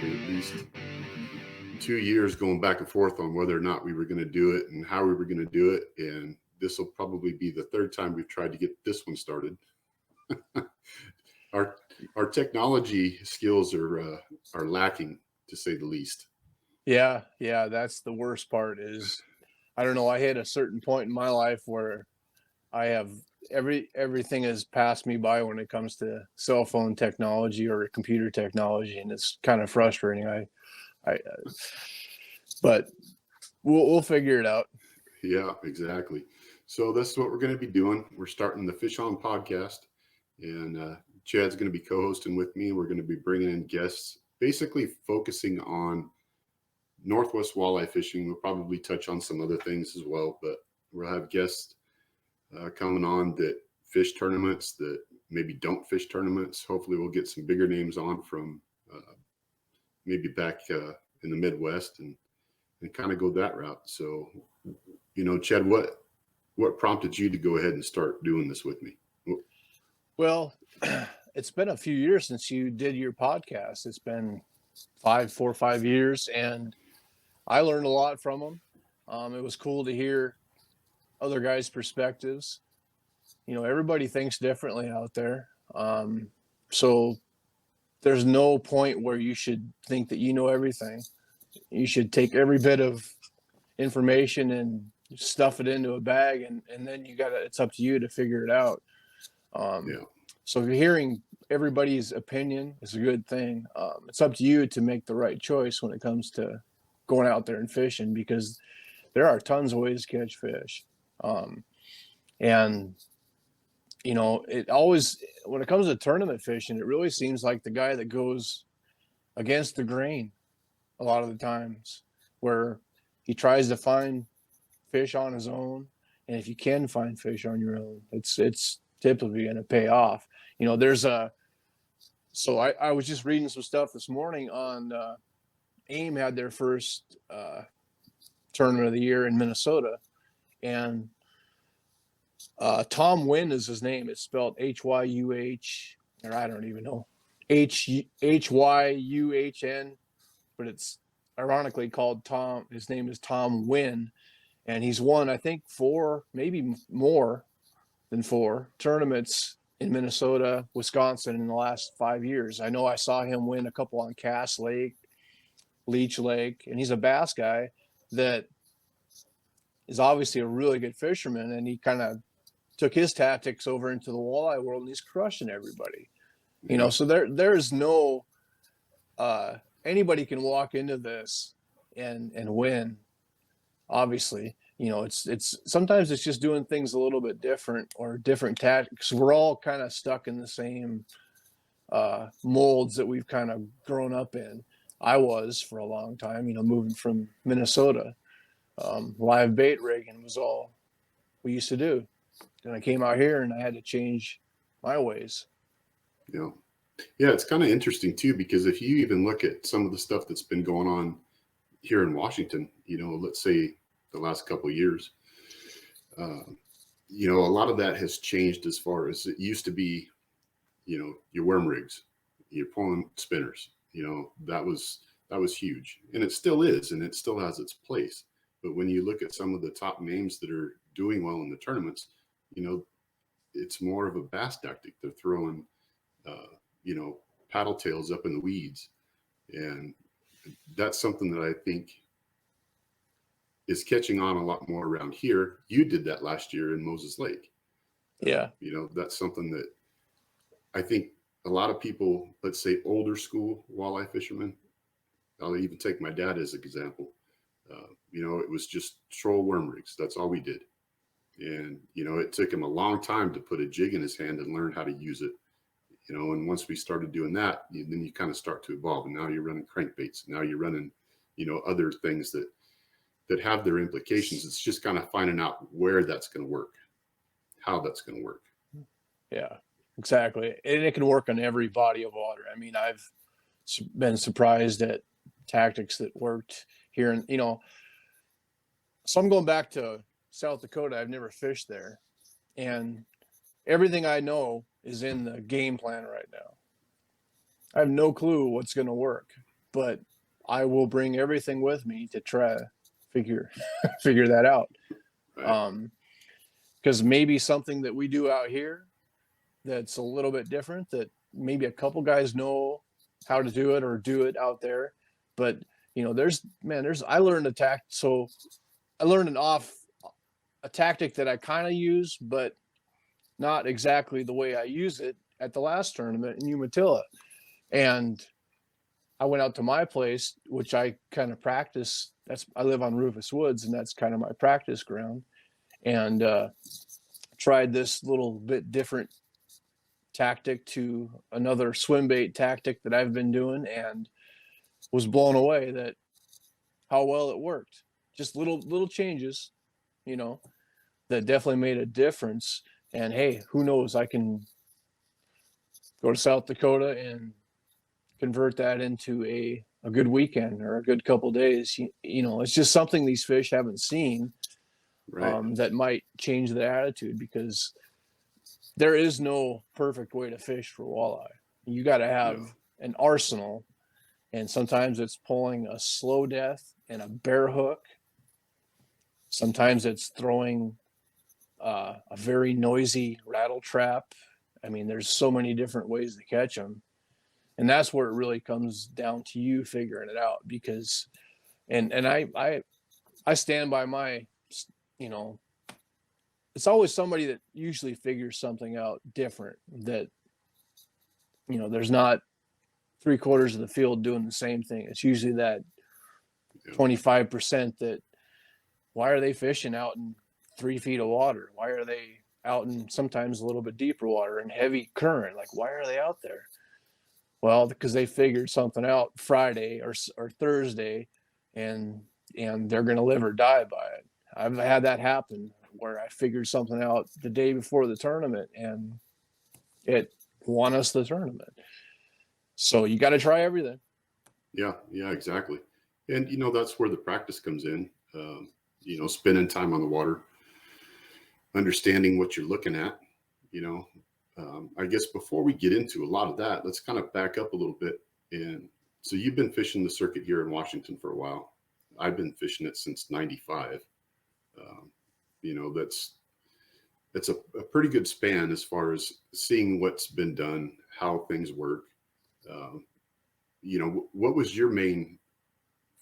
probably at least 2 years going back and forth on whether or not we were going to do it and how we were going to do it. And this will probably be the third time we've tried to get this one started. our our technology skills are lacking, to say the least. Yeah, that's the worst part is I don't know, I hit a certain point in my life where I have everything has passed me by when it comes to cell phone technology or computer technology, and it's kind of frustrating. I but we'll figure it out. Yeah, exactly. So this is what we're going to be doing. We're starting the Fish On podcast, and Chad's going to be co-hosting with me. We're going to be bringing in guests, basically focusing on Northwest walleye fishing. We'll probably touch on some other things as well, but we'll have guests coming on that fish tournaments, that maybe don't fish tournaments. Hopefully we'll get some bigger names on from maybe back in the Midwest and kind of go that route. So, Chad, what prompted you to go ahead and start doing this with me? Well, it's been a few years since you did your podcast. It's been 4 or 5 years, and I learned a lot from them. It was cool to hear other guys' perspectives. Everybody thinks differently out there. So there's no point where you should think that you know everything. You should take every bit of information and stuff it into a bag, and then it's up to you to figure it out. Yeah. So hearing everybody's opinion is a good thing. It's up to you to make the right choice when it comes to going out there and fishing, because there are tons of ways to catch fish. And it always, when it comes to tournament fishing, it really seems like the guy that goes against the grain a lot of the times, where he tries to find fish on his own. And if you can find fish on your own, it's typically going to pay off. So I was just reading some stuff this morning on AIM had their first tournament of the year in Minnesota, and Tom Wynn is his name. It's spelled Hyuh, or I don't even know, Hyuhn, but it's ironically called Tom. His name is Tom Wynn, and he's won, I think, 4, maybe more than 4 tournaments in Minnesota, Wisconsin in the last 5 years. I know I saw him win a couple on Cass Lake, Leech Lake, and he's a bass guy that is obviously a really good fisherman, and he kind of took his tactics over into the walleye world, and he's crushing everybody. So there's no anybody can walk into this and win. Obviously, it's sometimes it's just doing things a little bit different or different tactics. We're all kind of stuck in the same molds that we've kind of grown up in. I was for a long time, moving from Minnesota. Live bait rigging was all we used to do. And I came out here and I had to change my ways. Yeah. Yeah, it's kind of interesting too, because if you even look at some of the stuff that's been going on here in Washington, let's say the last couple of years, a lot of that has changed as far as it used to be, your worm rigs, your pulling spinners, that was huge, and it still is, and it still has its place. But when you look at some of the top names that are doing well in the tournaments, it's more of a bass tactic. They're throwing, paddle tails up in the weeds. And that's something that I think is catching on a lot more around here. You did that last year in Moses Lake. Yeah. That's something that I think a lot of people, let's say older school walleye fishermen, I'll even take my dad as an example. It was just troll worm rigs. That's all we did. And, it took him a long time to put a jig in his hand and learn how to use it. And once we started doing that, then you kind of start to evolve. And now you're running crankbaits. Now you're running, other things that have their implications. It's just kind of finding out where that's going to work, how that's going to work. Yeah, exactly. And it can work on every body of water. I mean, I've been surprised at tactics that worked here. And, so I'm going back to South Dakota. I've never fished there. And everything I know is in the game plan right now. I have no clue what's going to work. but I will bring everything with me to try to figure figure that out. Right. Because maybe something that we do out here that's a little bit different, that maybe a couple guys know how to do it or do it out there. But I learned I learned a tactic that I kind of use, but not exactly the way I use it at the last tournament in Umatilla. And I went out to my place, which I kind of practice. I live on Rufus Woods, and that's kind of my practice ground. And tried this little bit different tactic to another swim bait tactic that I've been doing, and was blown away that how well it worked. Just little changes, you know, that definitely made a difference. And hey, who knows? I can go to South Dakota and convert that into a good weekend or a good couple days. It's just something these fish haven't seen, Right. that might change the attitude, because there is no perfect way to fish for walleye. You got to have No. an arsenal, and sometimes it's pulling a slow death and a bare hook. Sometimes it's throwing a very noisy rattle trap. I mean, there's so many different ways to catch them, and that's where it really comes down to you figuring it out. Because, and I stand by my, you know, it's always somebody that usually figures something out different, that, there's not 3/4 of the field doing the same thing. It's usually that 25% that, why are they fishing out in 3 feet of water? Why are they out in sometimes a little bit deeper water and heavy current? Like, why are they out there? Well, because they figured something out Friday or Thursday, and they're going to live or die by it. I've had that happen where I figured something out the day before the tournament, and it won us the tournament. So you got to try everything. Yeah, exactly. And that's where the practice comes in. Spending time on the water, understanding what you're looking at. I guess before we get into a lot of that, let's kind of back up a little bit. And so you've been fishing the circuit here in Washington for a while. I've been fishing it since '95. That's a pretty good span as far as seeing what's been done, how things work. What was your main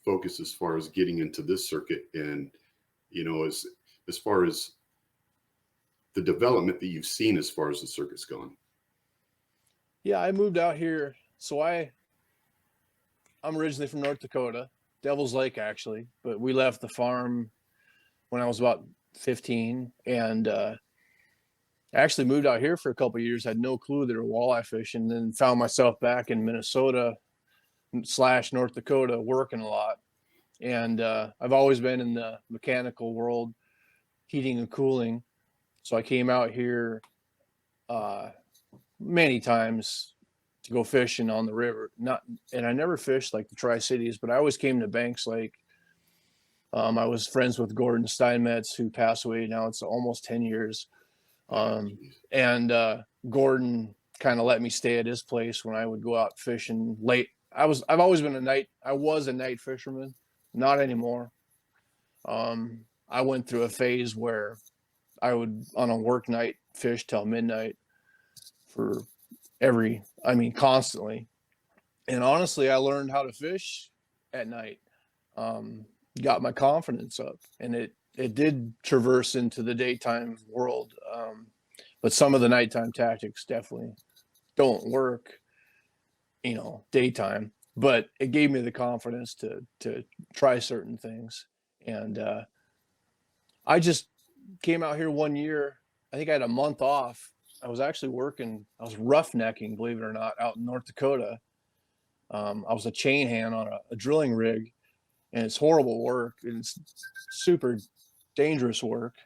focus as far as getting into this circuit, and as far as the development that you've seen as far as the circuit's gone? Yeah, I moved out here. So I'm originally from North Dakota, Devil's Lake actually, but we left the farm when I was about 15, and actually moved out here for a couple of years. Had no clue there were walleye fishing, then found myself back in Minnesota / North Dakota working a lot. And I've always been in the mechanical world, heating and cooling. So I came out here many times to go fishing on the river. And I never fished like the Tri-Cities, but I always came to Banks Lake. I was friends with Gordon Steinmetz, who passed away now. It's almost 10 years. And Gordon kind of let me stay at his place when I would go out fishing late. I've always been I was a night fisherman, not anymore. I went through a phase where I would, on a work night, fish till midnight for constantly. And honestly, I learned how to fish at night. Got my confidence up, and it did traverse into the daytime world. But some of the nighttime tactics definitely don't work, daytime, but it gave me the confidence to try certain things. And I just came out here one year. I think I had a month off. I was actually working. I was roughnecking, believe it or not, out in North Dakota. I was a chain hand on a drilling rig, and it's horrible work. It's super dangerous work.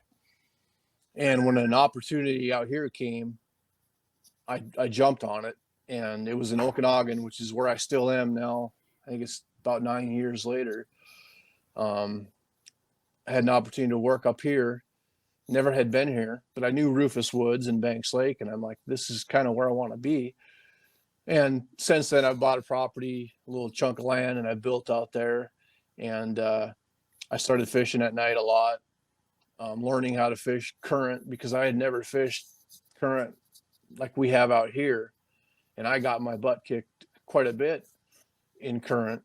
And when an opportunity out here came, I jumped on it, and it was in Okanagan, which is where I still am now. I think it's about 9 years later. I had an opportunity to work up here. Never had been here, but I knew Rufus Woods and Banks Lake, and I'm like, this is kind of where I want to be. And since then, I've bought a property, a little chunk of land, and I built out there. And I started fishing at night a lot, learning how to fish current because I had never fished current like we have out here. And I got my butt kicked quite a bit in current,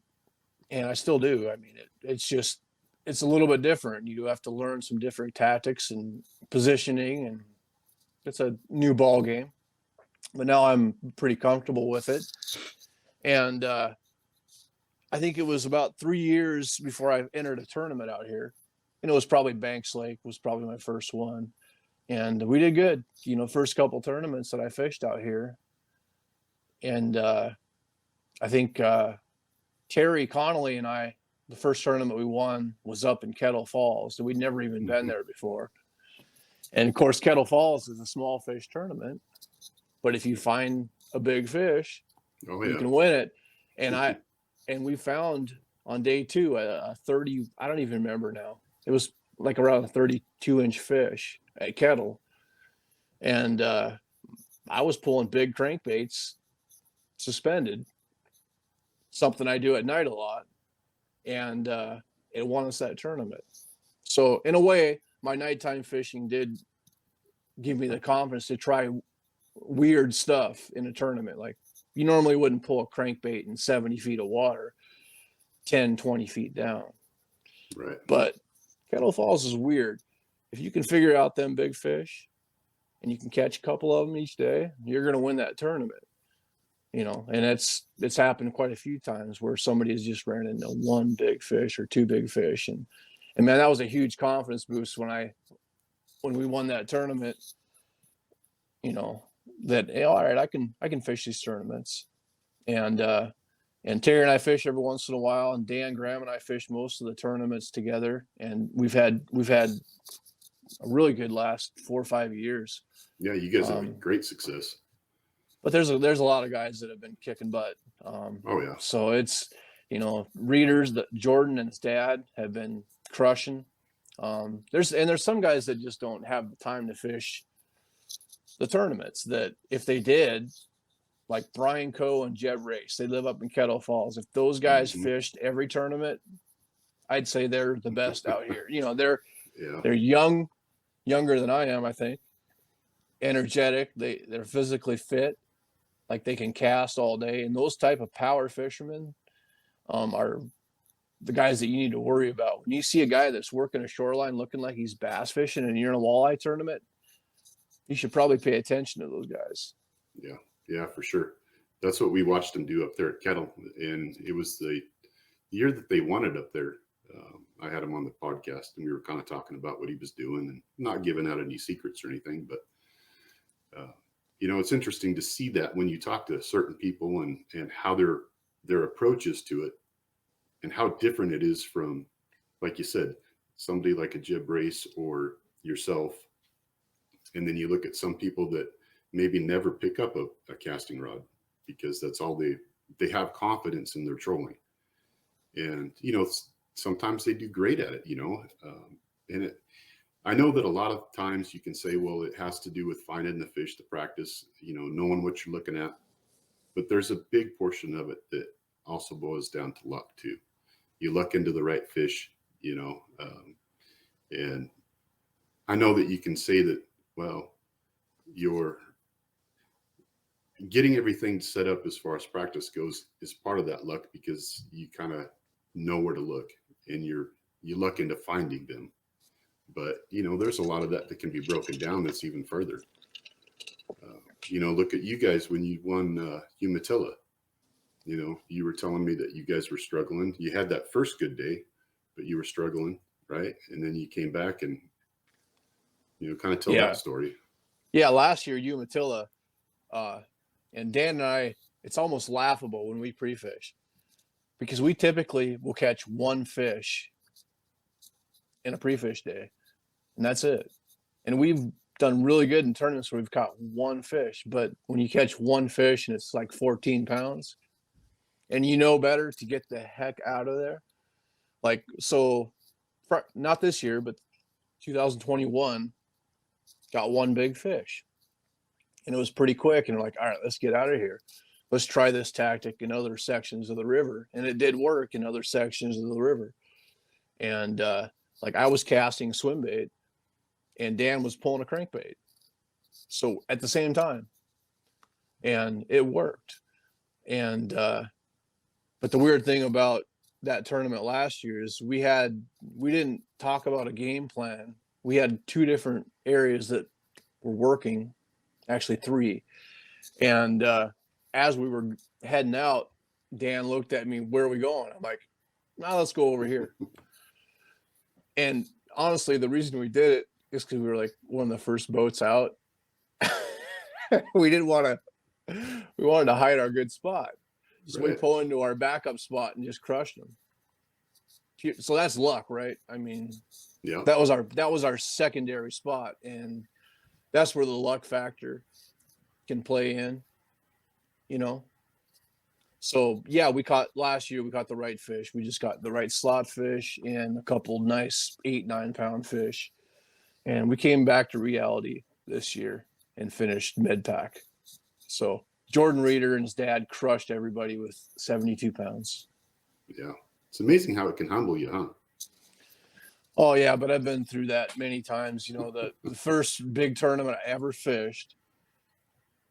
and I still do. I mean, it's a little bit different. You have to learn some different tactics and positioning, and it's a new ball game. But now I'm pretty comfortable with it. And I think it was about 3 years before I entered a tournament out here. And it was probably Banks Lake was probably my first one. And we did good, first couple tournaments that I fished out here. And I think Terry Connolly and I, the first tournament we won was up in Kettle Falls. And we'd never even been there before. And of course, Kettle Falls is a small fish tournament. But if you find a big fish, you can win it. And we found on day 2 a 30, I don't even remember now. It was like around a 32-inch fish at Kettle. And I was pulling big crankbaits suspended, something I do at night a lot. And it won us that tournament. So in a way, my nighttime fishing did give me the confidence to try weird stuff in a tournament. Like you normally wouldn't pull a crankbait in 70 feet of water, 10, 20 feet down. Right. But Kettle Falls is weird. If you can figure out them big fish and you can catch a couple of them each day, you're going to win that tournament. And it's happened quite a few times where somebody has just ran into one big fish or two big fish. And man, that was a huge confidence boost when we won that tournament, that, hey, all right, I can fish these tournaments. And Terry and I fish every once in a while, and Dan Graham and I fish most of the tournaments together. And we've had a really good last 4 or 5 years. Yeah, you guys have great success. But there's a lot of guys that have been kicking butt. Oh yeah. So it's readers that Jordan and his dad have been crushing. There's some guys that just don't have the time to fish the tournaments. That if they did, like Brian Coe and Jeb Race, they live up in Kettle Falls. If those guys fished every tournament, I'd say they're the best out here. They're younger than I am, I think. Energetic, they're physically fit, like they can cast all day, and those type of power fishermen are the guys that you need to worry about. When you see a guy that's working a shoreline looking like he's bass fishing and you're in a walleye tournament, you should probably pay attention to those guys. Yeah, for sure. That's what we watched him do up there at Kettle, and it was the year that they won it up there. I had him on the podcast, and we were kind of talking about what he was doing and not giving out any secrets or anything, but it's interesting to see that when you talk to certain people and how their approaches to it and how different it is from, like you said, somebody like a Jeb Race or yourself. And then you look at some people that maybe never pick up a casting rod because that's all they have confidence in their trolling. And, sometimes they do great at it, and I know that a lot of times you can say, well, it has to do with finding the fish to practice, knowing what you're looking at. But there's a big portion of it that also boils down to luck too. You luck into the right fish, and I know that you can say that, well, you're getting everything set up as far as practice goes is part of that luck because you kind of know where to look and you luck into finding them. But, there's a lot of that can be broken down that's even further. Look at you guys when you won Umatilla. You were telling me that you guys were struggling. You had that first good day, but you were struggling, right? And then you came back and, kind of tell that story. Yeah, last year, Umatilla, and Dan and I, it's almost laughable when we pre-fish because we typically will catch one fish in a pre-fish day. And that's it. And we've done really good in tournaments where we've caught one fish. But when you catch one fish and it's like 14 pounds and better to get the heck out of there. Like, so not this year, but 2021 got one big fish. And it was pretty quick. And we're like, all right, let's get out of here. let's try this tactic in other sections of the river. And it did work in other sections of the river. And like I was casting swim bait and Dan was pulling a crankbait. So at the same time, and it worked. And but the weird thing about that tournament last year is we didn't talk about a game plan. We had two different areas that were working, actually three. And as we were heading out, Dan looked at me, where are we going? I'm like, now let's go over here. And honestly, the reason we did it is because we were like one of the first boats out. We wanted to hide our good spot. So we pull into our backup spot and just crushed them. So that's luck, right? I mean, yeah, that was our secondary spot, and that's where the luck factor can play in, you know. So yeah, last year we caught the right fish. We just got the right slot fish and a couple nice 8-9 pound fish, and we came back to reality this year and finished mid pack. So Jordan Reeder and his dad crushed everybody with 72 pounds. Yeah. It's amazing how it can humble you, huh? Oh yeah, but I've been through that many times. You know, the first big tournament I ever fished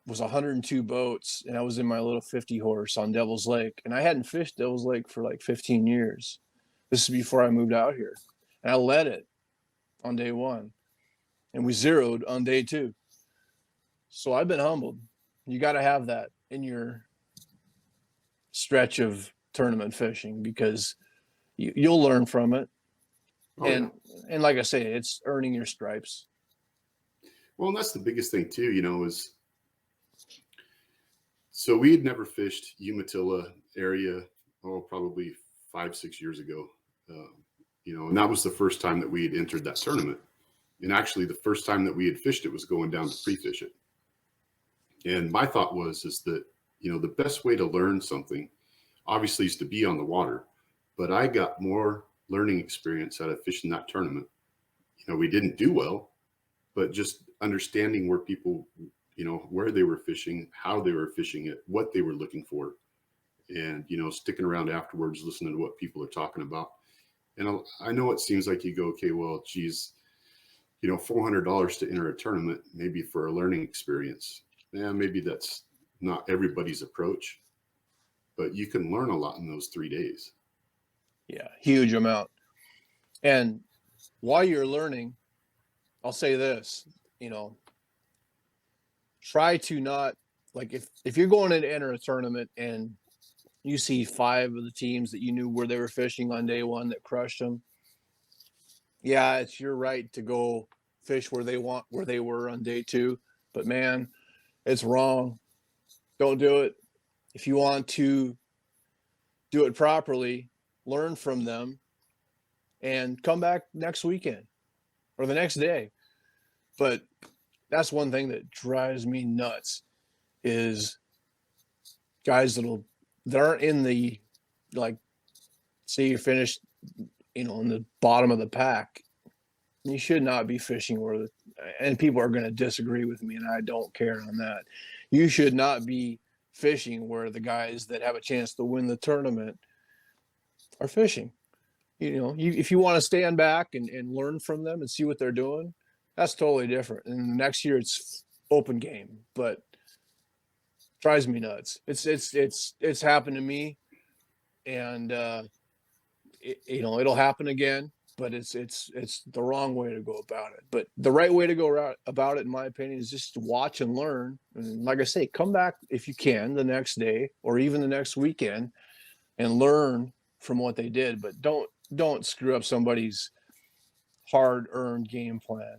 was 102 boats, and I was in my little 50 horse on Devil's Lake, and I hadn't fished Devil's Lake for like 15 years. This is before I moved out here, and I led it on day one, and we zeroed on day two. So I've been humbled. You got to have that in your stretch of tournament fishing because you'll learn from it. And like I say, it's earning your stripes. Well, and that's the biggest thing too, you know, is so we had never fished Umatilla area, probably 5-6 years ago. You know, and that was the first time that we had entered that tournament. And actually the first time that we had fished it was going down to pre-fish it. And my thought is that, you know, the best way to learn something obviously is to be on the water, but I got more learning experience out of fishing that tournament. You know, we didn't do well, but just understanding where people, you know, where they were fishing, how they were fishing it, what they were looking for, and, you know, sticking around afterwards, listening to what people are talking about. And I know it seems like you go, okay, well, geez, you know, $400 to enter a tournament, maybe for a learning experience. Yeah, maybe that's not everybody's approach, but you can learn a lot in those 3 days. Yeah, huge amount. And while you're learning, I'll say this, you know, try to not, like, if you're going to enter a tournament and you see 5 of the teams that you knew where they were fishing on day one that crushed them, yeah, it's your right to go fish where they were on day two. But man, it's wrong. Don't do it. If you want to do it properly, learn from them and come back next weekend or the next day. But that's one thing that drives me nuts is guys that aren't in the, like, say you finished, you know, in the bottom of the pack. You should not be fishing and people are going to disagree with me, and I don't care on that. You should not be fishing where the guys that have a chance to win the tournament are fishing. You know, if you want to stand back and learn from them and see what they're doing, that's totally different. And the next year it's open game, but drives me nuts. It's happened to me, and you know, it'll happen again. But it's the wrong way to go about it. But the right way to go about it, in my opinion, is just to watch and learn. And like I say, come back if you can the next day or even the next weekend and learn from what they did. But don't screw up somebody's hard-earned game plan.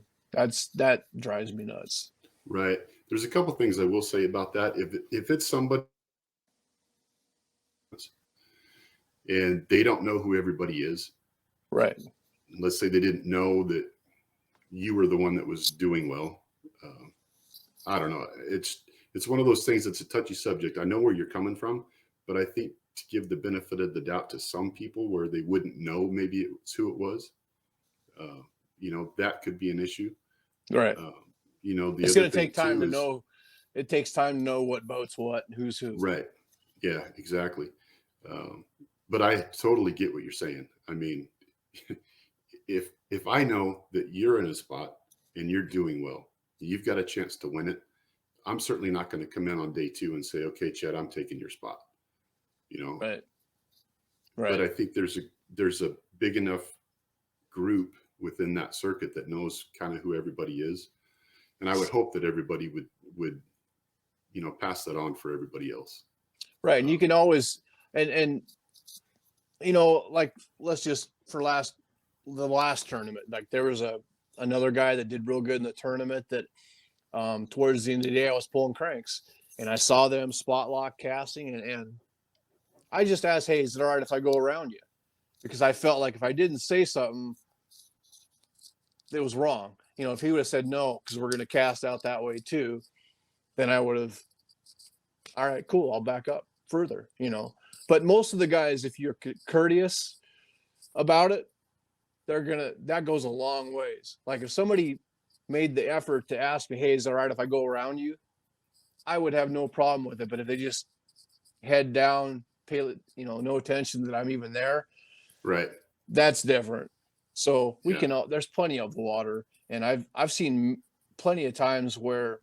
That drives me nuts. Right. There's a couple things I will say about that. If it's somebody and they don't know who everybody is, right? Let's say they didn't know that you were the one that was doing well. I don't know. It's one of those things that's a touchy subject. I know where you're coming from, but I think to give the benefit of the doubt to some people where they wouldn't know maybe it's who it was, you know, that could be an issue. Right. You know, it's going to take time to know it takes time to know what boat's what and who's who. Right. Yeah, exactly. But I totally get what you're saying. I mean, if I know that you're in a spot and you're doing well, you've got a chance to win it. I'm certainly not going to come in on day 2 and say, okay, Chad, I'm taking your spot, you know. Right. But Right. I think there's a big enough group within that circuit that knows kind of who everybody is, and I would hope that everybody would pass that on for everybody else. Right. And you can always, and like, let's just, for the last tournament, like there was another guy that did real good in the tournament that towards the end of the day I was pulling cranks and I saw them spot lock casting, and I just asked, hey, is it all right if I go around you? Because I felt like if I didn't say something, it was wrong. If he would have said no, because we're going to cast out that way too, then I would have, all right, cool, I'll back up further, But most of the guys, if you're courteous about it, that goes a long ways. Like if somebody made the effort to ask me, hey, is it all right if I go around you? I would have no problem with it. But if they just head down, pay, no attention that I'm even there, Right. that's different. So we can there's plenty of water, and I've seen plenty of times where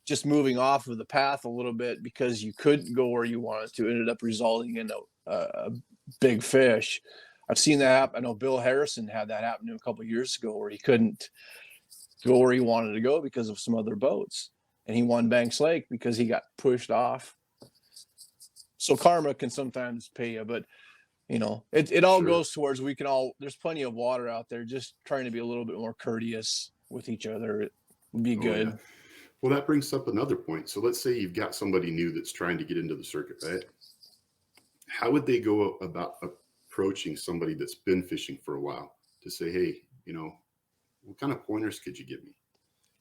just moving off of the path a little bit because you couldn't go where you wanted to ended up resulting in a big fish. I've seen that happen. I know Bill Harrison had that happen to him a couple of years ago where he couldn't go where he wanted to go because of some other boats, and he won Banks Lake because he got pushed off. So karma can sometimes pay you, but it all goes towards there's plenty of water out there. Just trying to be a little bit more courteous with each other, it would be good. Yeah. Well, that brings up another point. So let's say you've got somebody new that's trying to get into the circuit, right? How would they go about approaching somebody that's been fishing for a while to say, hey, what kind of pointers could you give me?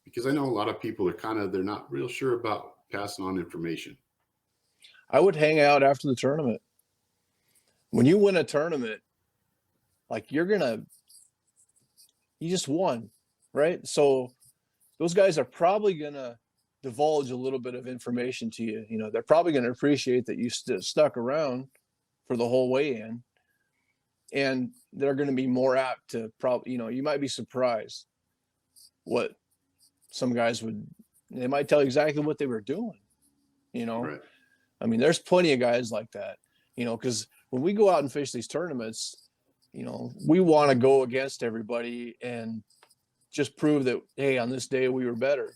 Because I know a lot of people are they're not real sure about passing on information. I would hang out after the tournament. When you win a tournament, like you just won, right? So those guys are probably going to divulge a little bit of information to you. They're probably going to appreciate that you stuck around for the whole way in, and they're going to be more apt to probably, you might be surprised what some guys they might tell you exactly what they were doing, Right. I mean, there's plenty of guys like that, because when we go out and fish these tournaments, we want to go against everybody and just prove that, hey, on this day we were better.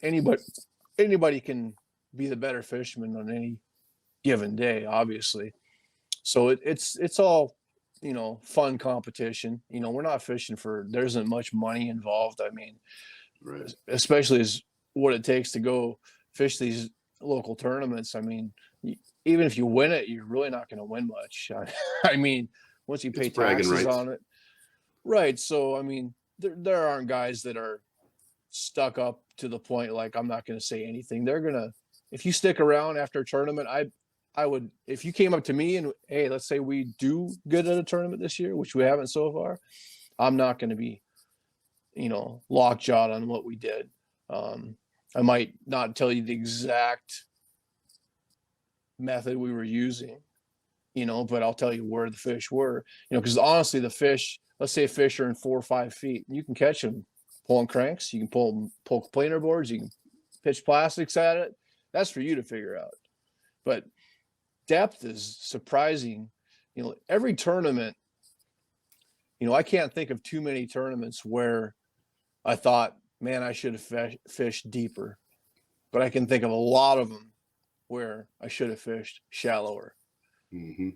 Anybody can be the better fisherman on any given day, obviously. So it's all, fun competition. We're not fishing there isn't much money involved. I mean, Right. especially as what it takes to go fish these local tournaments. I mean, even if you win it, you're really not going to win much. I mean, once you pay taxes on it. Right. So, I mean, there aren't guys that are stuck up to the point like I'm not going to say anything. They're going to, if you stick around after a tournament, I would, if you came up to me and, hey, let's say we do good at a tournament this year, which we haven't so far, I'm not going to be, lockjawed on what we did. I might not tell you the exact method we were using, but I'll tell you where the fish were, because honestly, the fish, let's say fish are in 4 or 5 feet, you can catch them pulling cranks, you can pull planer boards, you can pitch plastics at it. That's for you to figure out. But depth is surprising. Every tournament, I can't think of too many tournaments where I thought, man, I should have fished deeper. But I can think of a lot of them where I should have fished shallower. 90%.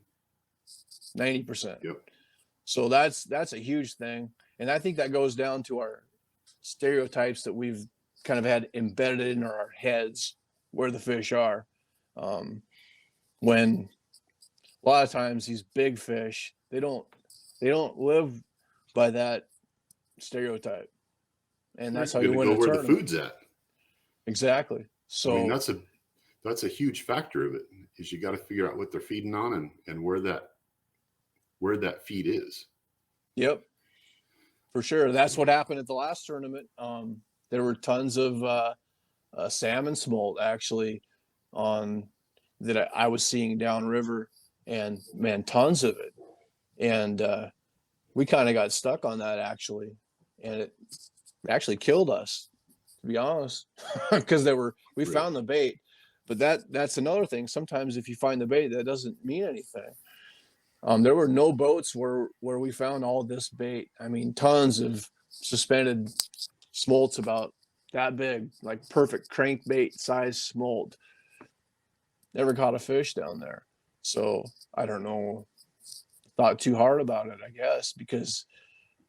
Yep. So that's a huge thing. And I think that goes down to our stereotypes that we've kind of had embedded in our heads where the fish are. When a lot of times these big fish, they don't live by that stereotype. And that's how you win a tournament. Where the food's at. Exactly. So I mean, that's a huge factor of it, is you got to figure out what they're feeding on and where that feed is. Yep, for sure. That's what happened at the last tournament. there were tons of salmon smolt actually on that I was seeing downriver, and man, tons of it. And we kind of got stuck on that actually, and it actually killed us, to be honest, because we Right. found the bait. But that's another thing. Sometimes if you find the bait, that doesn't mean anything. There were no boats where we found all this bait. I mean, tons of suspended smolts about that big, like perfect crankbait size smolt. Never caught a fish down there. So I don't know. Thought too hard about it, I guess, because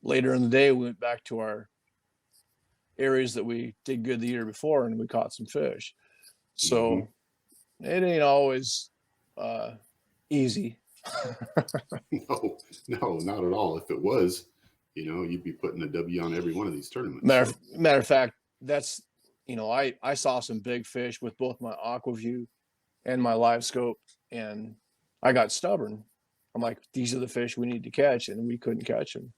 later in the day we went back to our areas that we did good the year before and we caught some fish. Mhm. So it ain't always easy. No, no, not at all. If it was, you'd be putting a W on every one of these tournaments. Matter of fact, that's I saw some big fish with both my AquaView and my live scope, and I got stubborn. I'm like, these are the fish we need to catch, and we couldn't catch them.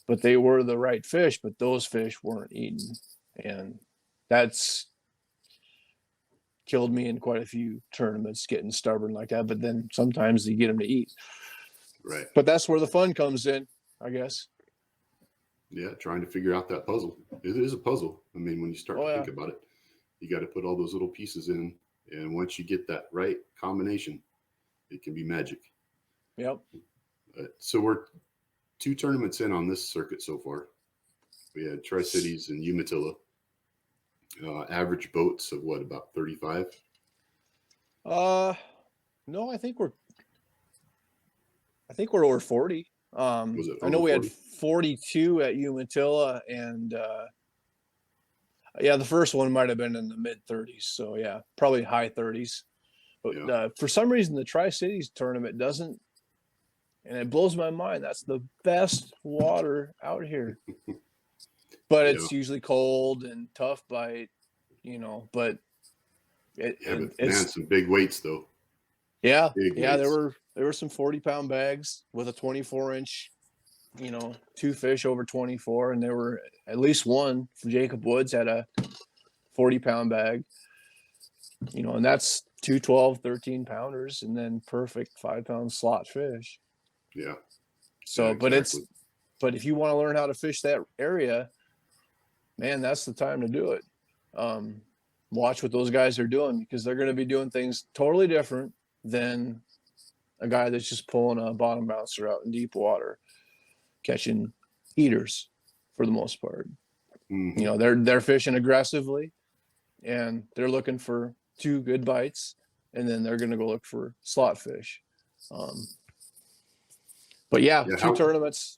But they were the right fish, but those fish weren't eaten, and that's killed me in quite a few tournaments getting stubborn like that. But then sometimes you get them to eat. Right. But that's where the fun comes in, I guess. Yeah, trying to figure out that puzzle. It is a puzzle. I mean, when you start to think about it, you got to put all those little pieces in, and once you get that right combination, it can be magic. Yep. So we're 2 tournaments in on this circuit so far. We had Tri-Cities and Umatilla. Average boats of what, about 35? No, I think we're over 40. Was it I know over we had 40? 42 at Umatilla, and yeah, the first one might have been in the mid 30s. So yeah, probably high 30s. But Yeah. for some reason, the Tri-Cities tournament doesn't, and it blows my mind. That's the best water out here, but Yeah. it's usually cold and tough bite, But But man, it's some big weights though. yeah, Big yeah. weights. There were some 40-pound bags with a 24-inch, 2 fish over 24, and there were at least one from Jacob Woods had a 40-pound bag, and that's 2 12, 13-pounders, and then perfect 5-pound slot fish. Yeah. So, Yeah, exactly. but if you want to learn how to fish that area, man, that's the time to do it. Watch what those guys are doing, because they're going to be doing things totally different than a guy that's just pulling a bottom bouncer out in deep water, catching eaters for the most part. Mm-hmm. They're fishing aggressively, and they're looking for 2 good bites, and then they're going to go look for slot fish. But yeah, Yeah, 2 tournaments,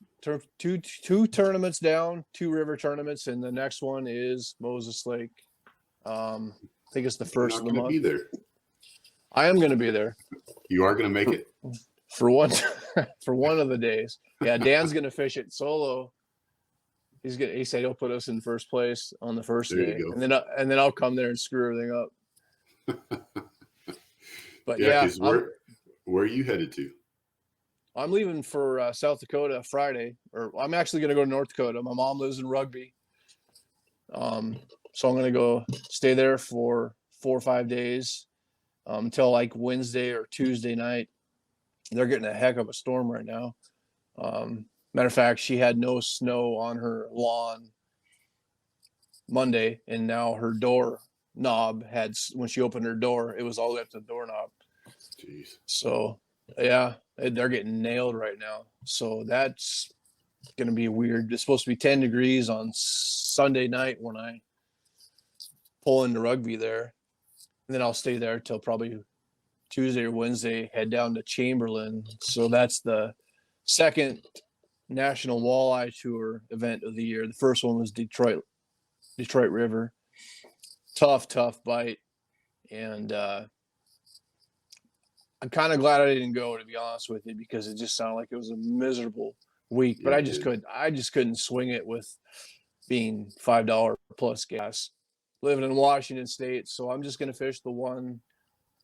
two tournaments down, 2 river tournaments, and the next one is Moses Lake. I think it's the you're first not of the going to be month. there. I am going to be there You are going to make it. for one for one of the days. Yeah, Dan's going to fish it solo. He said he'll put us in first place on the first There day, you and then I'll come there and screw everything up. But Yeah, yeah, because where are you headed to? I'm leaving for South Dakota Friday, or I'm actually going to go to North Dakota. My mom lives in Rugby, so I'm going to go stay there for 4 or 5 days until like Wednesday or Tuesday night. They're getting a heck of a storm right now. Matter of fact, she had no snow on her lawn Monday, and now her door knob had, when she opened her door, it was all the way up to the doorknob. Jeez. So yeah, they're getting nailed right now. So that's going to be weird. It's supposed to be 10 degrees on Sunday night when I pull into Rugby there, and then I'll stay there till probably Tuesday or Wednesday, head down to Chamberlain. So that's the second National Walleye Tour event of the year. The first one was Detroit River. Tough bite. And I'm kind of glad I didn't go, to be honest with you, because it just sounded like it was a miserable week. But Yeah, I just couldn't swing it with being $5 plus gas. Living in Washington State, so I'm just going to fish the one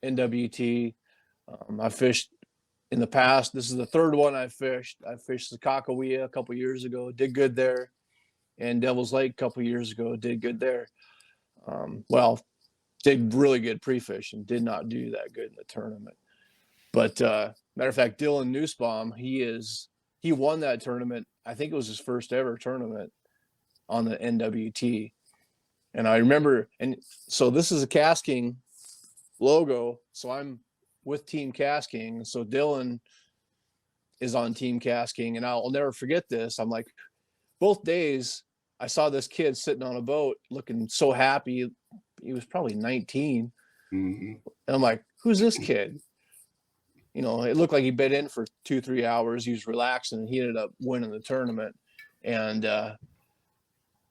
NWT. I fished in the past. This is the 3rd one I fished. I fished the Kakawea a couple years ago. Did good there. and Devil's Lake a couple years ago, did good there. Well, did really good pre-fish and did not do that good in the tournament. But matter of fact, Dylan Nussbaum, he won that tournament. I think it was his first ever tournament on the NWT. And I remember, and so this is a Casking logo. So I'm with Team Casking. So Dylan is on Team Casking, and I'll never forget this. I'm like, both days I saw this kid sitting on a boat looking so happy. He was probably 19. Mm-hmm. And I'm like, who's this kid? You know, it looked like he'd been in for 2-3 hours. He was relaxing, and he ended up winning the tournament. And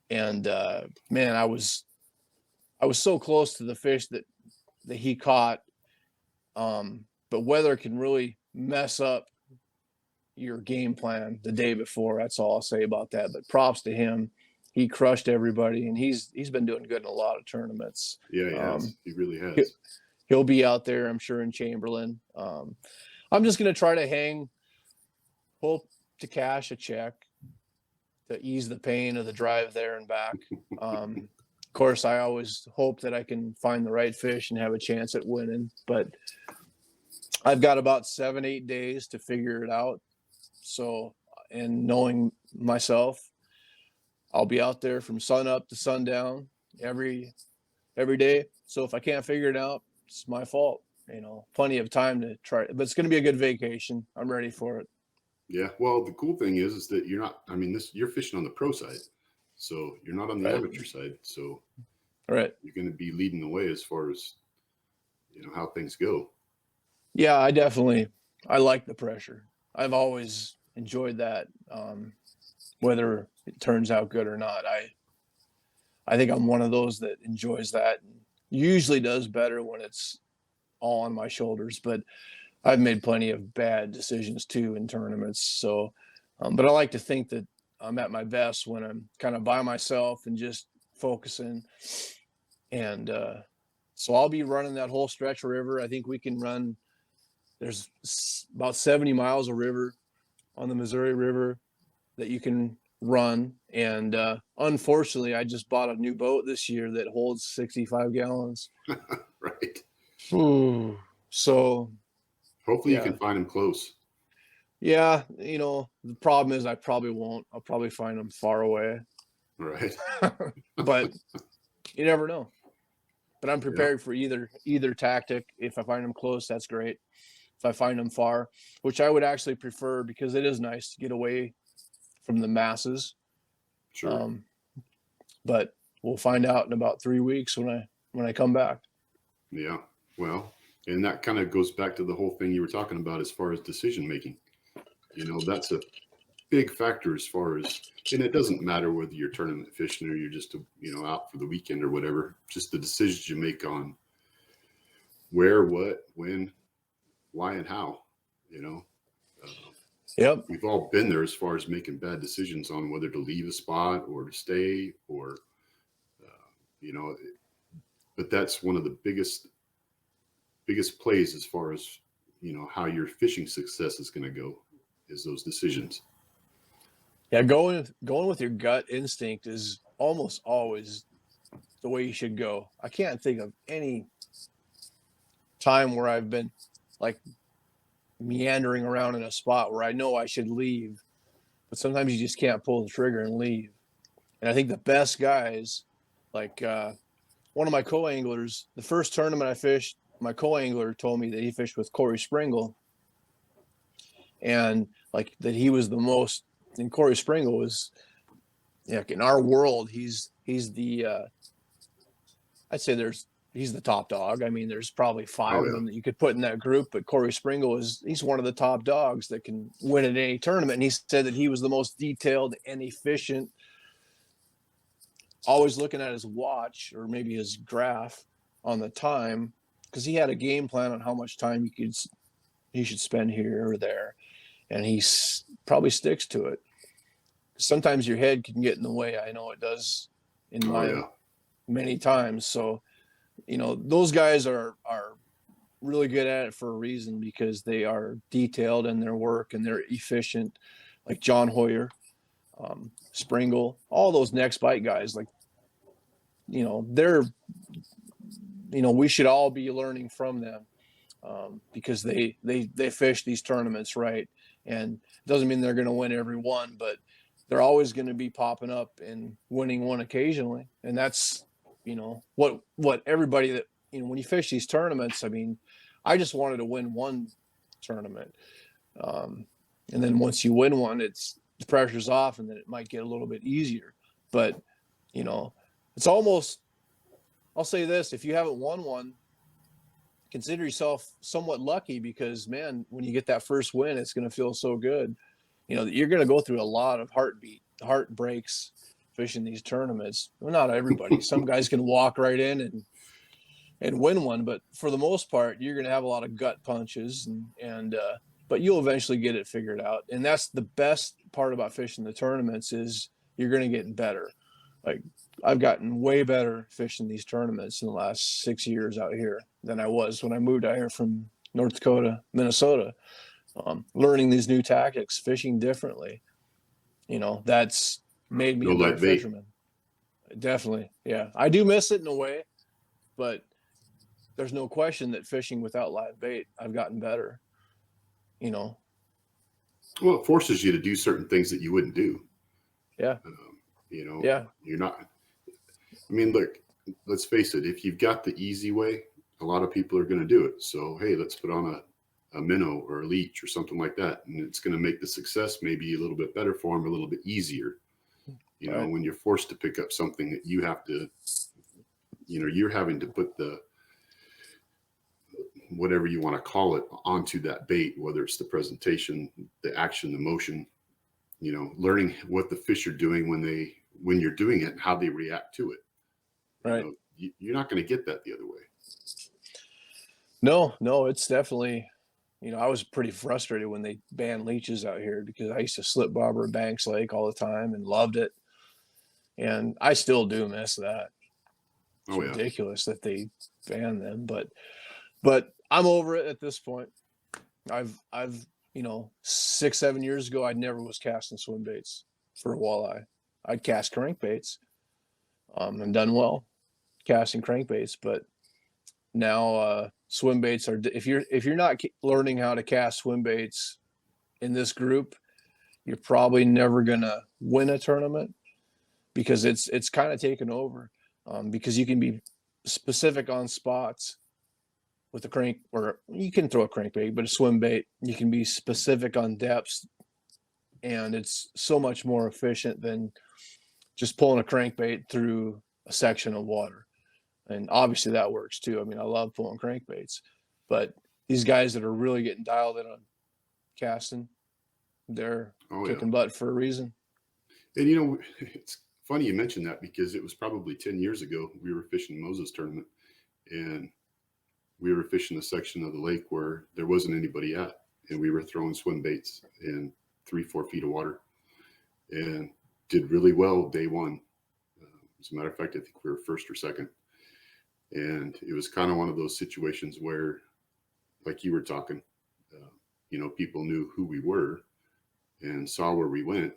man, I was so close to the fish that he caught. But weather can really mess up your game plan the day before. That's all I'll say about that. But props to him. He crushed everybody, and he's been doing good in a lot of tournaments. Yeah, he has. He really has. He'll be out there, I'm sure, in Chamberlain. I'm just going to try to hope to cash a check to ease the pain of the drive there and back. Of course, I always hope that I can find the right fish and have a chance at winning, but I've got about 7-8 days to figure it out. So, and knowing myself, I'll be out there from sun up to sundown every day. So if I can't figure it out, it's my fault. You know, plenty of time to try, but it's going to be a good vacation. I'm ready for it. Yeah. Well, the cool thing is that you're not, I mean, you're fishing on the pro side, so you're not on the amateur side. So you're going to be leading the way as far as, how things go. Yeah, I like the pressure. I've always enjoyed that. Whether it turns out good or not, I think I'm one of those that enjoys that and usually does better when it's all on my shoulders, but I've made plenty of bad decisions too in tournaments. So, but I like to think that I'm at my best when I'm kind of by myself and just focusing. And so I'll be running that whole stretch of river. I think we can run, there's about 70 miles of river on the Missouri River that you can run. And unfortunately, I just bought a new boat this year that holds 65 gallons. Right. Ooh. So hopefully you can find them close. Yeah, the problem is I probably won't. I'll probably find them far away. Right. But you never know. But I'm prepared for either tactic. If I find them close, that's great. If I find them far, which I would actually prefer, because it is nice to get away from the masses. Sure. But we'll find out in about 3 weeks when I come back. Yeah. Well, and that kind of goes back to the whole thing you were talking about as far as decision making. That's a big factor as far as, and it doesn't matter whether you're tournament fishing or you're just out for the weekend or whatever. Just the decisions you make on where, what, when, why, and how. Yep. We've all been there as far as making bad decisions on whether to leave a spot or to stay, or but that's one of the biggest plays as far as how your fishing success is going to go, is those decisions. Yeah, going with your gut instinct is almost always the way you should go. I can't think of any time where I've been like meandering around in a spot where I know I should leave, but sometimes you just can't pull the trigger and leave. And I think the best guys, like one of my co-anglers, the first tournament I fished, my co-angler told me that he fished with Corey Springle, and like that he was the most. And Corey Springle was, in our world, he's the I'd say he's the top dog. I mean, there's probably 5 of them that you could put in that group, but Corey Springle he's one of the top dogs that can win at any tournament. And he said that he was the most detailed and efficient, always looking at his watch or maybe his graph on the time, because he had a game plan on how much time he should spend here or there, and he probably sticks to it. Sometimes your head can get in the way. I know it does in many times. So, those guys are really good at it for a reason, because they are detailed in their work and they're efficient, like John Hoyer. Springle, all those next bite guys, like, they're, we should all be learning from them, because they fish these tournaments, right? And it doesn't mean they're going to win every one, but they're always going to be popping up and winning one occasionally. And that's, what everybody that, when you fish these tournaments, I mean, I just wanted to win one tournament. And then once you win one, the pressure's off, and then it might get a little bit easier. But, it's almost, I'll say this, if you haven't won one, consider yourself somewhat lucky, because, man, when you get that first win, it's going to feel so good. You're going to go through a lot of heartbreaks fishing these tournaments. Well, not everybody. Some guys can walk right in and win one, but for the most part, you're going to have a lot of gut punches, but you'll eventually get it figured out. And that's the best part about fishing the tournaments, is you're going to get better. Like, I've gotten way better fishing these tournaments in the last 6 years out here than I was when I moved out here from North Dakota, Minnesota. Learning these new tactics, fishing differently, that's made me a better fisherman. Definitely. Yeah. I do miss it in a way, but there's no question that fishing without live bait, I've gotten better, Well, it forces you to do certain things that you wouldn't do. Yeah. Yeah. You're not, I mean, look, let's face it. If you've got the easy way, a lot of people are going to do it. So, hey, let's put on a minnow or a leech or something like that. And it's going to make the success maybe a little bit better for them, a little bit easier. Right. When you're forced to pick up something that you have to, you're having to put the, whatever you want to call it, onto that bait, whether it's the presentation, the action, the motion, learning what the fish are doing when you're doing it and how they react to it. Right. You're not going to get that the other way. No, it's definitely, I was pretty frustrated when they banned leeches out here, because I used to slip bobber at Banks Lake all the time and loved it. And I still do miss that. It's ridiculous that they banned them, but I'm over it at this point. I've 6-7 years ago, I never was casting swim baits for a walleye. I'd cast crankbaits, and done well casting crankbaits, but now swim baits are, if you're not learning how to cast swim baits in this group, you're probably never gonna win a tournament, because it's kind of taken over, because you can be specific on spots with a crank, or you can throw a crankbait, but a swim bait, you can be specific on depths, and it's so much more efficient than just pulling a crankbait through a section of water. And obviously that works too. I mean, I love pulling crankbaits, but these guys that are really getting dialed in on casting, they're kicking butt for a reason. And it's funny you mentioned that, because it was probably 10 years ago we were fishing Moses tournament, and we were fishing a section of the lake where there wasn't anybody at, and we were throwing swim baits in 3-4 feet of water, and did really well day one. As a matter of fact, I think we were first or second. And it was kind of one of those situations where, like you were talking, people knew who we were and saw where we went.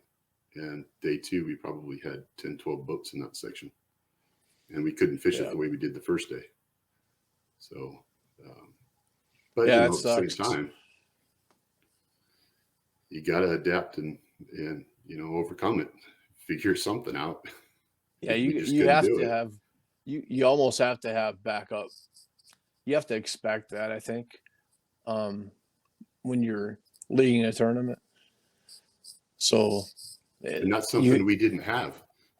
And day two, we probably had 10, 12 boats in that section, and we couldn't fish it the way we did the first day. So, but at the same time, you got to adapt and overcome it, figure something out. Yeah, you have to have, you almost have to have backup. You have to expect that, I think, when you're leading a tournament. So, and that's something we didn't have.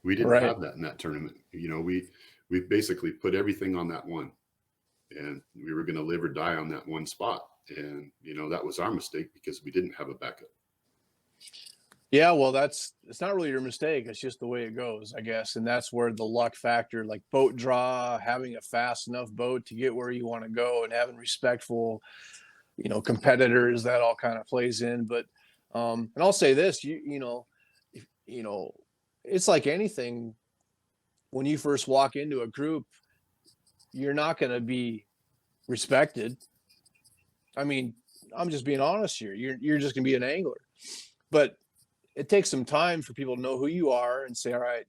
We didn't have that in that tournament. We basically put everything on that one, and we were going to live or die on that one spot. And, that was our mistake, because we didn't have a backup. Yeah, well, it's not really your mistake. It's just the way it goes, I guess. And that's where the luck factor, like boat draw, having a fast enough boat to get where you want to go, and having respectful, competitors, that all kind of plays in. But, and I'll say this, it's like anything. When you first walk into a group, you're not going to be respected. I mean, I'm just being honest here. You're just going to be an angler. But it takes some time for people to know who you are and say, all right,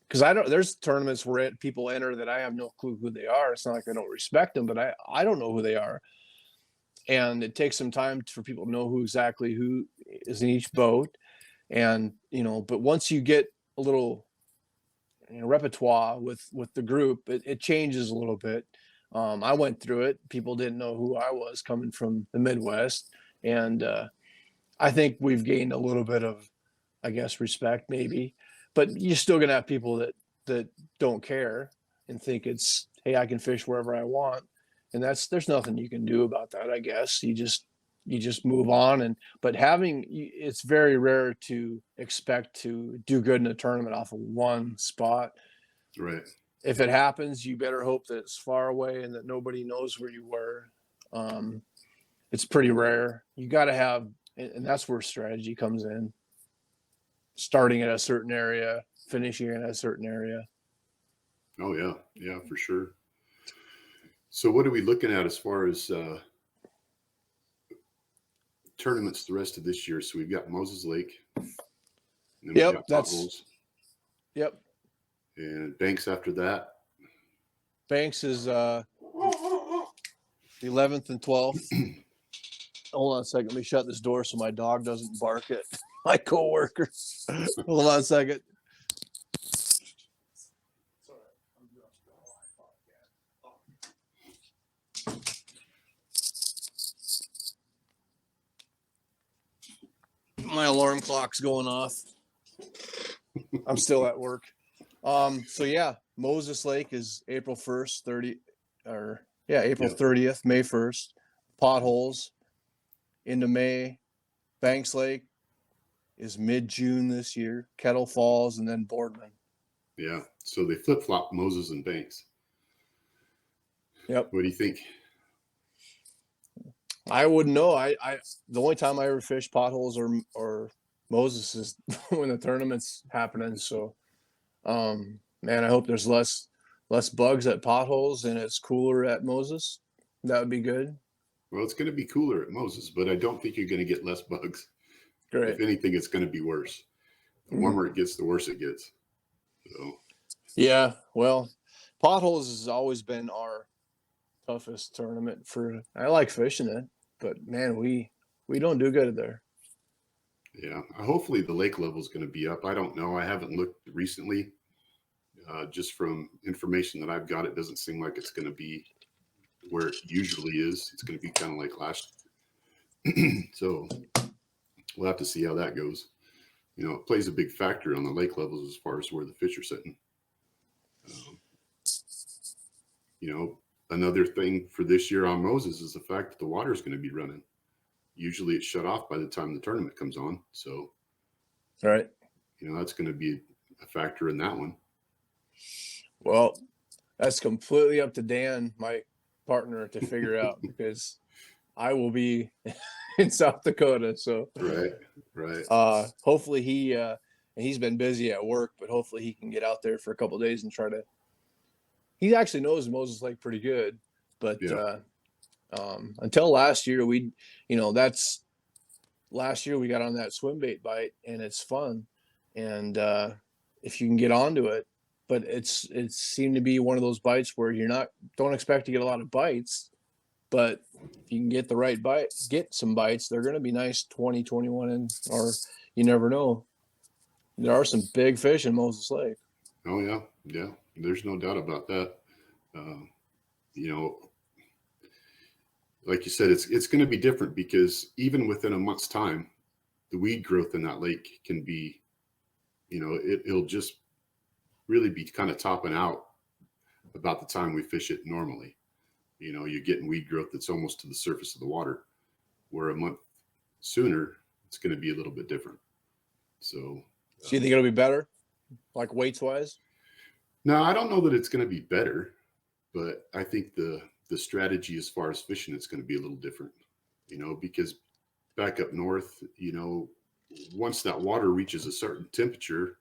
because there's tournaments where people enter that I have no clue who they are. It's not like I don't respect them, but I don't know who they are. And it takes some time for people to know who is in each boat. And, but once you get a little repertoire with the group, it changes a little bit. I went through it. People didn't know who I was coming from the Midwest. And I think we've gained a little bit of, I guess, respect maybe, but you're still going to have people that don't care and think it's, hey, I can fish wherever I want. And there's nothing you can do about that. I guess you just move on. But it's very rare to expect to do good in a tournament off of one spot. Right. If it happens, you better hope that it's far away and that nobody knows where you were. It's pretty rare. You got to have, and that's where strategy comes in. Starting at a certain area, finishing in a certain area. Oh yeah. Yeah, for sure. So what are we looking at as far as tournaments the rest of this year? So we've got Moses Lake. And then we've got Potholes. Yep. And Banks after that. Banks is the 11th and 12th. Hold on a second. Let me shut this door so my dog doesn't bark at my coworker. Hold on a second. My alarm clock's going off. I'm still at work. So yeah, Moses Lake is April 1st, April 30th, May 1st. Potholes into May. Banks Lake is mid-June this year. Kettle Falls, and then Boardman. Yeah. So they flip-flop Moses and Banks. Yep. What do you think? I wouldn't know. The only time I ever fish Potholes or Moses is when the tournament's happening. So, man, I hope there's less bugs at Potholes and it's cooler at Moses. That would be good. Well, it's going to be cooler at Moses, but I don't think you're going to get less bugs. Great. If anything, it's going to be worse. The warmer it gets, the worse it gets. So. Yeah, well, Potholes has always been our toughest tournament I like fishing it, but man, we don't do good there. Yeah, hopefully the lake level is going to be up. I don't know. I haven't looked recently. Just from information that I've got, it doesn't seem like it's going to be where it usually is. It's going to be kind of like last. So we'll have to see how that goes. It plays a big factor on the lake levels as far as where the fish are sitting. Another thing for this year on Moses is the fact that the water is going to be running. Usually it's shut off by the time the tournament comes on. So, all right. That's going to be a factor in that one. Well, that's completely up to Dan, my partner, to figure out because I will be in South Dakota. So, right. Hopefully he's been busy at work, but hopefully he can get out there for a couple of days and try to. He actually knows Moses Lake pretty good, but until last year, last year we got on that swim bait bite and it's fun. And if you can get onto it, but it seemed to be one of those bites where don't expect to get a lot of bites, but if you can get the right bite, get some bites, they're going to be nice 20, 21 in, or you never know. There are some big fish in Moses Lake. Oh yeah. Yeah. There's no doubt about that. Like you said, it's going to be different because even within a month's time, the weed growth in that lake can be, it'll just really be kind of topping out about the time we fish it normally. You're getting weed growth that's almost to the surface of the water, where a month sooner, it's going to be a little bit different. So you think it'll be better, like weights wise? No, I don't know that it's going to be better, but I think the strategy as far as fishing, it's going to be a little different, because back up north, once that water reaches a certain temperature,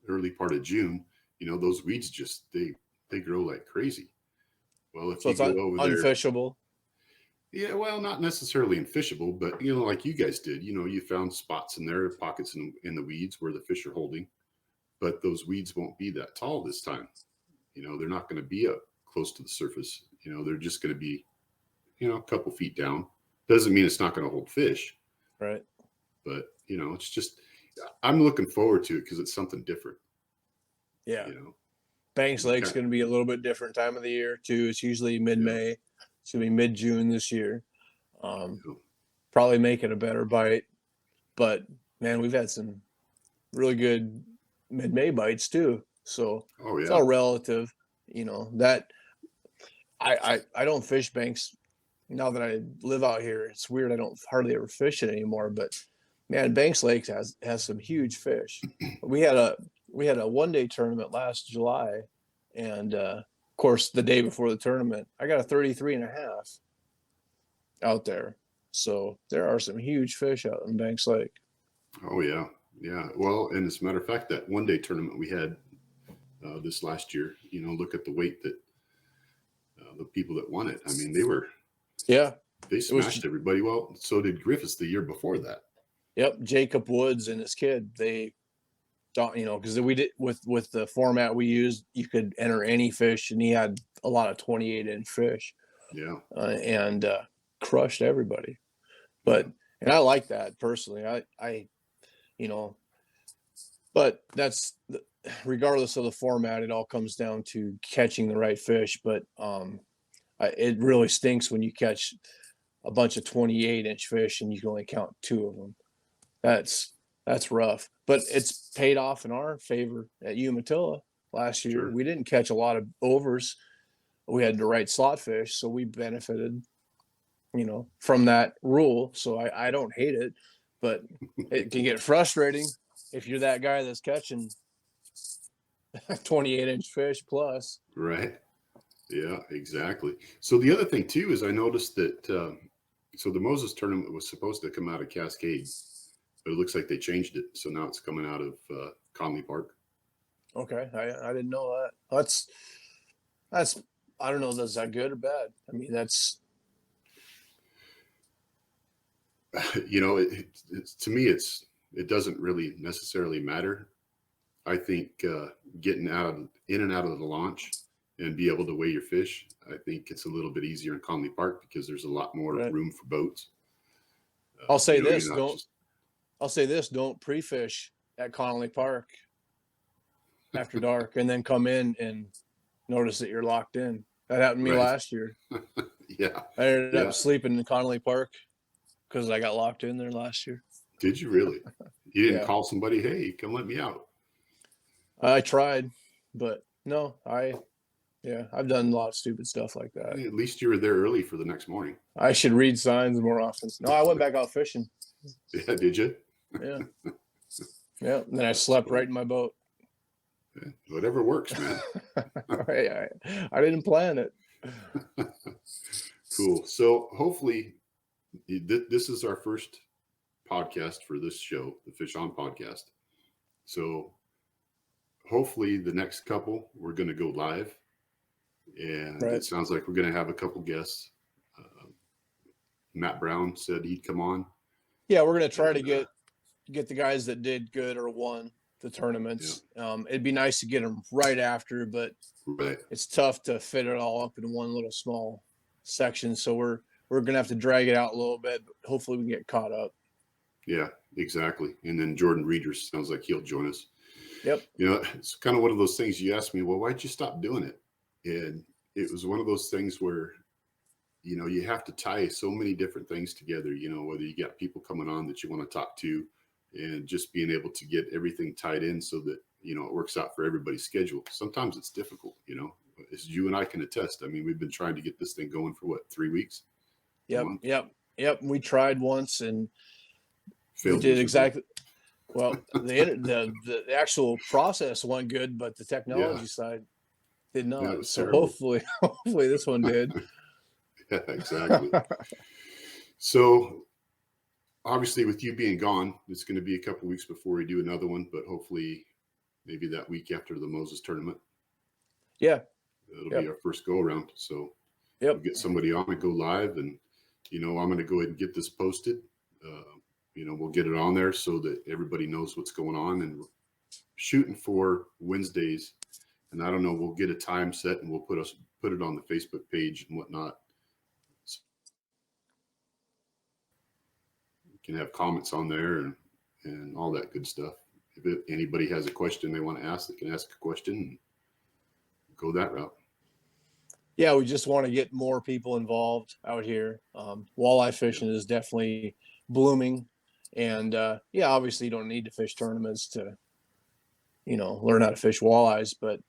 early part of June, those weeds just, they grow like crazy. Well, if so you it's go over there, unfishable. Yeah, well, not necessarily infishable, but you know, like you guys did, you know, you found spots in there, pockets in the weeds where the fish are holding, but those weeds won't be that tall this time. You know, they're not going to be up close to the surface. You know, they're just going to be, you know, a couple feet down. Doesn't mean it's not going to hold fish, Right. but you know, it's just I'm looking forward to it because it's something different. Yeah. You know, Banks you Lake's can't. going to be a little bit different time of the year too. It's usually Yeah, mid-May. It's going to be mid-June this year. Um, you know, Probably make it a better bite, but man, we've had some really good mid-May bites too. So oh it's yeah, all relative, that I don't fish Banks now that I live out here. It's weird. I don't hardly ever fish it anymore, but man, Banks Lake has some huge fish. We had a we had a 1-day tournament last July, and of course the day before the tournament, I got a 33 and a half out there. So there are some huge fish out in Banks Lake. oh yeah, yeah. Well, and as a matter of fact, that 1 day tournament we had this last year, you know, look at the weight that the people that won it. I mean, Yeah, they it was. smashed everybody. Well, so did Griffiths the year before that. Yep, Jacob Woods and his kid. They don't, because we did with the format we used, you could enter any fish, and he had a lot of 28-inch fish, Yeah, and crushed everybody. yeah, But and I like that personally. I you know, but that's regardless of the format, it all comes down to catching the right fish. But it really stinks when you catch a bunch of 28-inch fish and you can only count two of them. That's that's rough, but it's paid off in our favor at Umatilla last year. sure. We didn't catch a lot of overs. We had the right slot fish, so we benefited, from that rule. So I don't hate it, but it can get frustrating if you're that guy that's catching 28-inch fish plus. Right. Yeah, exactly. So the other thing too is I noticed that so the Moses tournament was supposed to come out of Cascade, but it looks like they changed it. So now it's coming out of Conley Park. Okay, I didn't know that. That's I don't know if that's that good or bad. I mean, that's You know, to me, it doesn't really necessarily matter. I think getting in and out of the launch and be able to weigh your fish, I think it's a little bit easier in Conley Park because there's a lot more right. room for boats. I'll say You know, this: you're not don't just I'll say this: don't pre-fish at Connolly Park after dark, and then come in and notice that you're locked in. That happened to me right. last year. Yeah, I ended yeah. up sleeping in Connolly Park because I got locked in there last year. Did you really? You didn't Yeah, call somebody? Hey, come let me out. I tried, but no, I've done a lot of stupid stuff like that. At least you were there early for the next morning. I should read signs more often. No, I went back out fishing. Yeah, did you? Yeah, yeah. And then I That's slept right funny. in my boat. Yeah, whatever works, man. I didn't plan it. Cool. So hopefully, this is our first podcast for this show, the Fish On podcast. So hopefully, the next couple we're going to go live, and Right. it sounds like we're going to have a couple guests. Uh, Matt Brown said he'd come on, Yeah, we're gonna try to and get the guys that did good or won the yeah, tournaments. It'd be nice to get them right after, but right, it's tough to fit it all up in one little small section. So we're gonna have to drag it out a little bit. But hopefully, we can get caught up. yeah, exactly. And then Jordan Reeders sounds like he'll join us. Yep. You know, it's kind of one of those things you asked me, well, why'd you stop doing it? And it was one of those things where, you know, you have to tie so many different things together, you know, whether you got people coming on that you want to talk to and just being able to get everything tied in so that, you know, it works out for everybody's schedule. Sometimes it's difficult, you know, as you and I can attest. I mean, we've been trying to get this thing going for what, 3 weeks, a Yep. month, Yep. Yep. We tried once and we failed did miserably. exactly well. The actual process went good, but the Yeah. technology side did Yeah. It not. was So terrible. hopefully this one did. Yeah, exactly. So obviously with you being gone, it's going to be a couple weeks before we do another one, but hopefully maybe that week after the Moses tournament, Yeah. it'll be Yep. our first go around. So we'll Yep. get somebody on and go live and I'm going to go ahead and get this posted. We'll get it on there so that everybody knows what's going on, and we're shooting for Wednesdays. And I don't know, we'll get a time set and we'll put it on the Facebook page and whatnot. So you can have comments on there and all that good stuff. If anybody has a question they want to ask, they can ask a question and go that route. Yeah, we just want to get more people involved out here. Walleye fishing is definitely blooming, and obviously you don't need to fish tournaments to, learn how to fish walleyes. But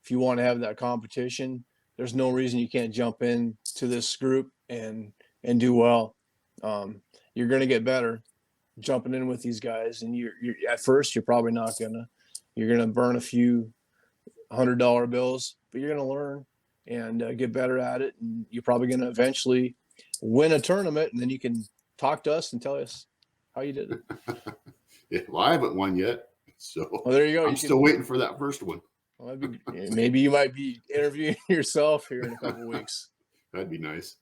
if you want to have that competition, there's no reason you can't jump in to this group and do well. You're going to get better jumping in with these guys, and you're at first you're probably not you're gonna burn a few $100 bills, but you're gonna learn and get better at it, and you're probably gonna eventually win a tournament, and then you can talk to us and tell us how you did it. Yeah, well, I haven't won yet, so Well, there you go. I'm still waiting for that first one. Well, maybe you might be interviewing yourself here in a couple of weeks. That'd be nice.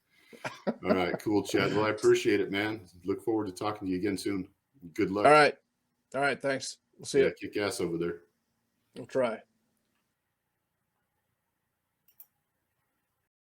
All right, cool, Chad. Well, I appreciate it, man. Look forward to talking to you again soon. Good luck. All right, thanks. We'll see you. Kick ass over there. We'll try.